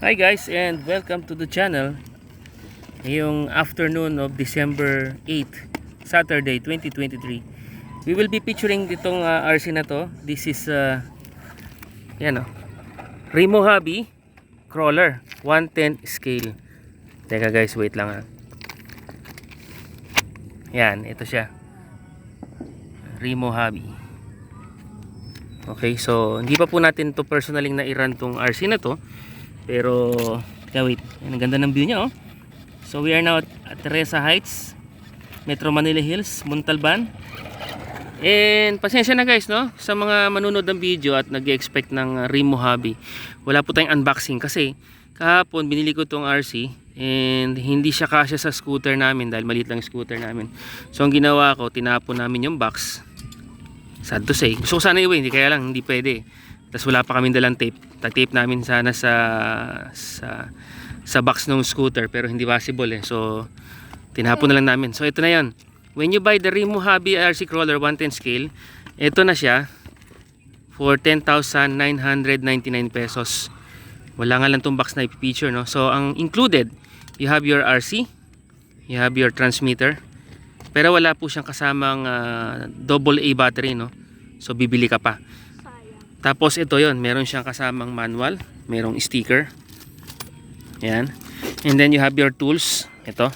Hi guys, and welcome to the channel. Ngayong afternoon of December 8, Saturday 2023, we will be featuring itong RC na to. This is yan, Remo Hobby Crawler 110 scale. Teka guys, wait lang. Yan, ito siya, Remo Hobby. Okay, so hindi pa po natin to personaling na i-run tong RC na to. Pero, wait, ang ganda ng view niya, oh. So we are now at Teresa Heights, Metro Manila Hills, Montalban. And pasensya na guys, no, sa mga manonood ng video at nag-expect ng Remo Hobby. Wala po tayong unboxing kasi kahapon binili ko tong RC and hindi siya kasya sa scooter namin dahil maliit lang scooter namin. So ang ginawa ko, tinapon namin yung box. Sad to say, gusto ko sana iwi, hindi kaya lang, hindi pwede. Tapos wala pa kaming dalang tape. Tape namin sana sa box ng scooter pero hindi possible eh. So tinapon na lang namin. So ito na 'yan. When you buy the Remo Hobby RC Crawler 110 scale, ito na siya for 10,999 pesos. Wala nga lang tong box na i-feature, no. So ang included, you have your RC, you have your transmitter. Pero wala po siyang kasamang AA battery, no. So bibili ka pa. Tapos ito yon, meron siyang kasamang manual, merong sticker. Yan. And then you have your tools. Ito.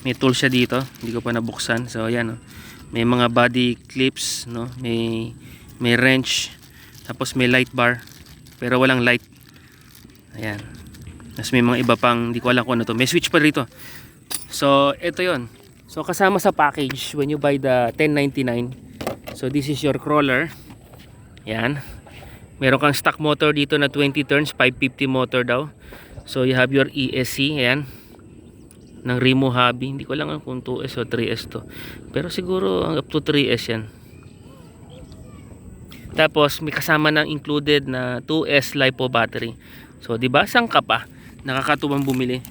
May tools siya dito, hindi ko pa nabuksan. So yan, oh. May mga body clips, no. May wrench. Tapos may light bar, pero walang light. Ayan. Tapos may mga iba pang, hindi ko alam kung ano to. May switch pa rito. So ito yon. So kasama sa package when you buy the 1099. So this is your crawler. Yan. Meron kang stock motor dito na 20 turns, 550 motor daw. So you have your ESC, ayan, ng Remo Hobby. Hindi ko lang kung 2S o 3S to, pero siguro up to 3S yan. Tapos may kasama ng included na 2S LiPo battery. So 'di ba, sang ka pa, nakakatuwang bumili.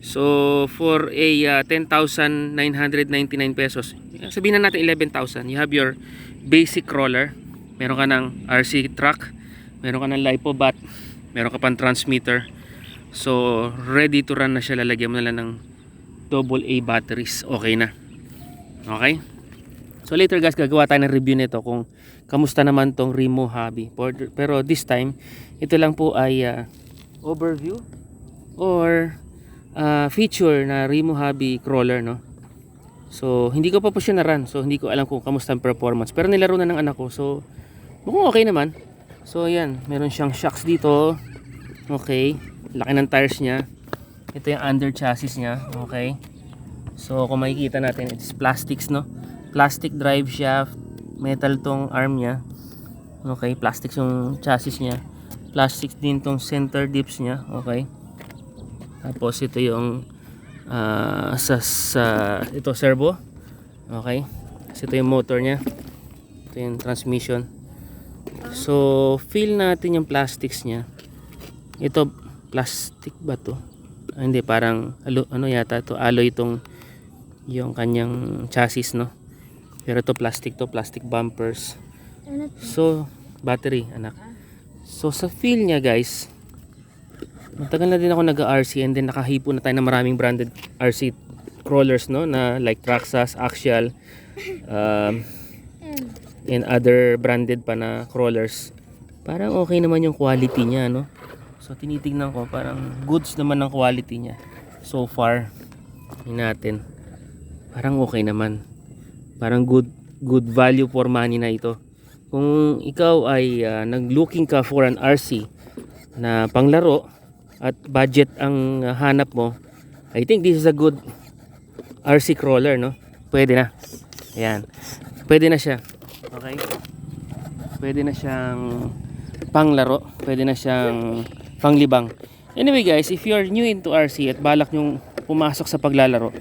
So for a 10,999 pesos, sabihin na natin 11,000, you have your basic crawler. Meron ka ng RC truck, meron ka ng LiPo bat, meron ka pang transmitter. So ready to run na siya. Lalagyan mo na lang ng AA batteries, okay na. Okay, so later guys, gagawa tayo ng review nito kung kamusta naman tong Remo Hobby. Pero this time, ito lang po ay overview or feature na Remo Hobby crawler, no. So hindi ko pa po siya na-run, so hindi ko alam kung kamusta ang performance, pero nilaro na ng anak ko, so mukhang okay naman. So ayan, meron siyang shocks dito. Okay, laki ng tires niya. Ito yung under chassis niya. Okay, so kung makikita natin, it's plastics, no. Plastic drive shaft, metal tong arm niya. Okay, plastics yung chassis niya. Plastics din tong center dips niya. Okay, tapos ito yung ito servo. Okay, so ito yung motor niya, ito yung transmission. So feel natin yung plastics niya. Ito plastic ba to? Hindi, parang ano yata to, alloy itong yung kanyang chassis, no. Pero to plastic bumpers. So battery, anak. So sa feel niya guys, matagal na din ako nag-RC, and then nakahipo na tayo ng maraming branded RC crawlers, no, na like Traxxas, Axial, and other branded pa na crawlers. Parang okay naman yung quality niya, no. So tinitingnan ko, parang goods naman ang quality niya so far. Tingnan natin, parang okay naman. Parang good value for money na ito. Kung ikaw ay nag-looking ka for an RC na panglaro at budget ang hanap mo, I think this is a good RC crawler, no. Pwede na. Ayan, pwede na siya. Okay, pwede na siyang panglaro, pwede na siyang panglibang. Anyway guys, if you are new into RC at balak nyong pumasok sa paglalaro,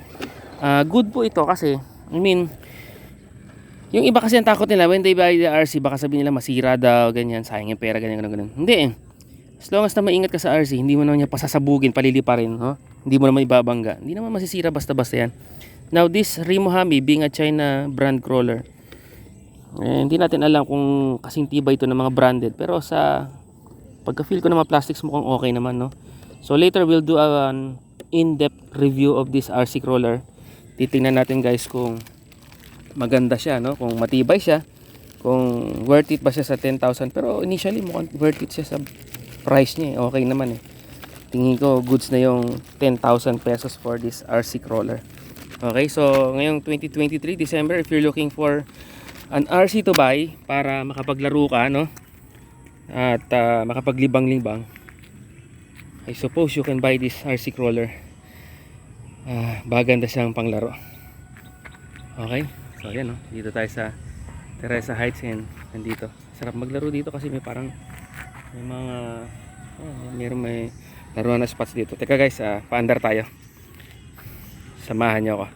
good po ito kasi, I mean, yung iba kasi ang takot nila when they buy the RC, baka sabihin nila masira daw, ganyan, sayang yung pera, ganyan. Hindi eh. As long as na maingat ka sa RC, hindi mo naman niya pasasabugin, paliliparin, no? Hindi mo naman ibabangga. Hindi naman masisira basta-basta yan. Now this Remo Hobby, being a China brand crawler, Hindi natin alam kung kasing tibay ito ng mga branded, pero sa pagka-feel ko ng mga plastics mukhang okay naman, no? So later we'll do an in-depth review of this RC crawler. Titingnan natin guys kung maganda siya, no? Kung matibay siya, kung worth it ba siya sa 10,000. Pero initially mukhang worth it siya sa price niya, okay naman eh. Tingin ko goods na yung 10,000 pesos for this RC crawler. Okay, so ngayong 2023 December, if you're looking for an RC to buy para makapaglaro ka, no? At makapaglibang-libang, I suppose you can buy this RC crawler. Baganda siyang panglaro. Okay, so yan, no? Dito tayo sa Teresa Heights, and nandito sarap maglaro dito kasi may parang may mga may laruan na spots dito. Teka guys, paandar tayo, samahan niyo ako.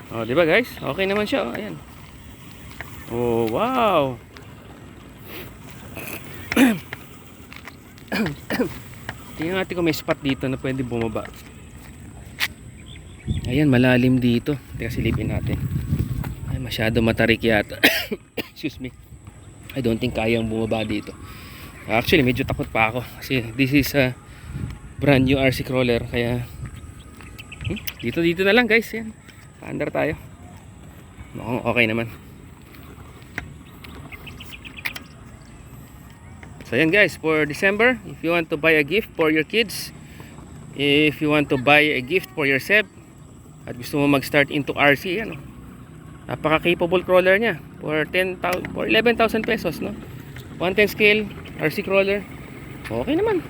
Oh, di ba guys? Okay naman siya. Oh, ayan. Oh, wow. Tingnan natin kung may spot dito na pwede bumaba. Ayan, malalim dito. Teka, silipin natin. Ay, masyado matarik yata. Excuse me. I don't think kayang bumaba dito. Actually, medyo takot pa ako kasi this is a brand new RC crawler, kaya dito na lang guys. Yan. Paandar tayo. Mukhang okay naman. So yan guys, for December, if you want to buy a gift for your kids, if you want to buy a gift for yourself, at gusto mo mag-start into RC, yan, napaka-capable crawler niya for 11,000 pesos, no? 110 scale RC crawler. Okay naman.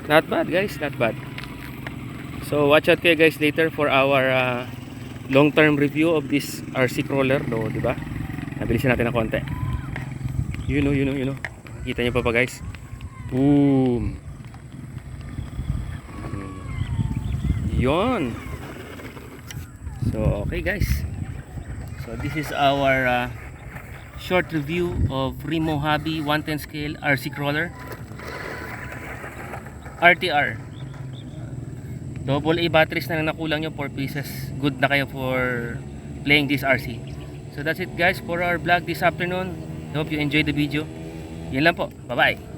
Not bad guys, not bad. So watch out kayo guys later for our long-term review of this RC crawler, do, di ba? Nabilisin natin ng konti. You know. Kita niyo pa guys? Boom. Yon. So okay guys. So this is our short review of Remo Hobby 110 scale RC crawler. RTR. Double A batteries na nakulang nyo, 4 pieces. Good na kayo for playing this RC. So that's it guys for our vlog this afternoon. I hope you enjoyed the video. Yun lang po. Bye bye.